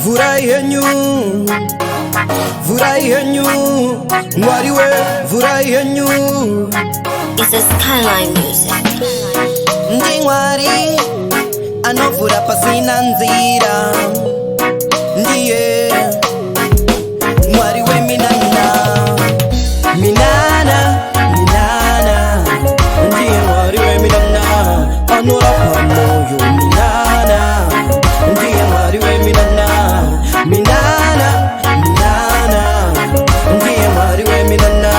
vurayenyu mwariwe vurayenyu. It's a Skyline Music. Ndi mwari anovhura pasina nzira, ndiye mwari weminana minana minana, ndiye mwari weminana anorapa moyo minana, ndiye mwari weminana minana minana, ndiye mwari weminana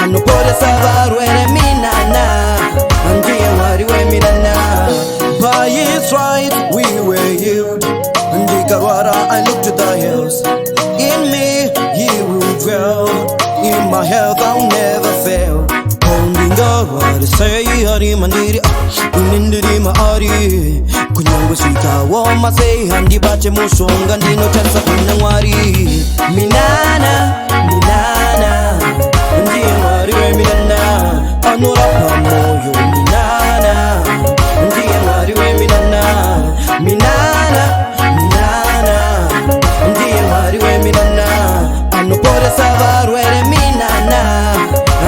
anoporesa varwere minana, ndiye mwari weminana. By his right we were healed. Ndikarwara I look to the hills. In me he will dwell. In my health I'll never fail. Ndingarwara say hari mandiri unindiri maari kunyango sika woma say handi bache mushonga ndino tansa kuna mwari minana minana, ndiye mwari we minana anorapa moyo minana, ndiye mwari we minana minana minana, ndiye mwari we minana anoporesa varwere minana,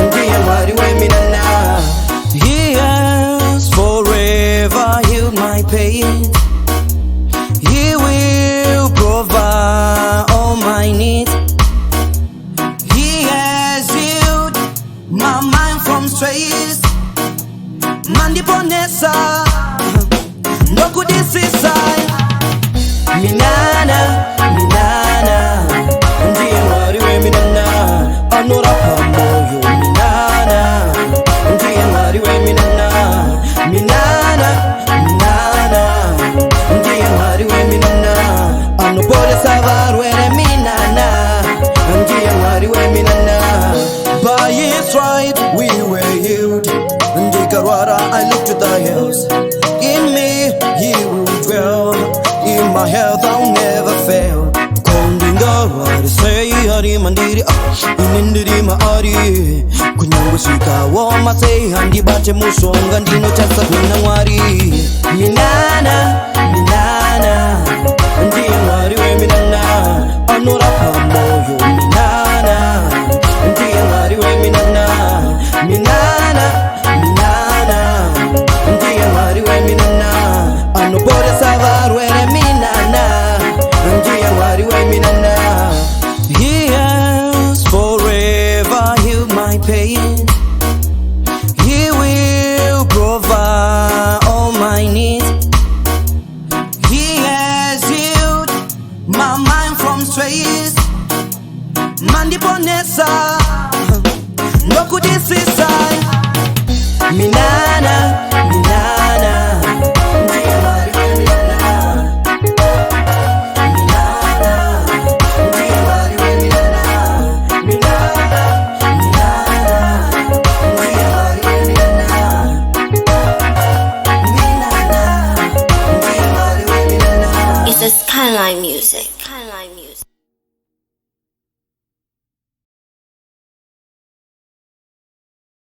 ndiye mwari we minana. He has forever healed my pain. He will provide all my needs. He has healed my mind from stress. Mandiponesa nokudisisa minana minana, ndiye mwari we minana anorapa moyo minana, ndiye mwari we minana minana minana, ndiye mwari we minana anoporesa varwere minana, ndiye mwari we minana. By his right we were healed. Ndikarwara I look to the hills. In me he will dwell. In my health I'll never fail. Kondingarwara say hari mandiri unindiri maari kunyango sika woma say handi bache mushonga ndino chasa kuna mwari minana minana, ndiye mwari we minana anorapa moyo minana, ndiye mwari we minana minana minana, ndiye mwari we minana anoporesa varwere minana, ndiye mwari we minana. He has forever healed my pain. He will provide all my needs. He has healed my mind from stress. Mandiponesa nokudisisa minana minana, ndiye mwari we minana minana, ndiye mwari we minana minana minana, ndiye mwari we minana minana, ndiye mwari we minana. It's a Skyline Music.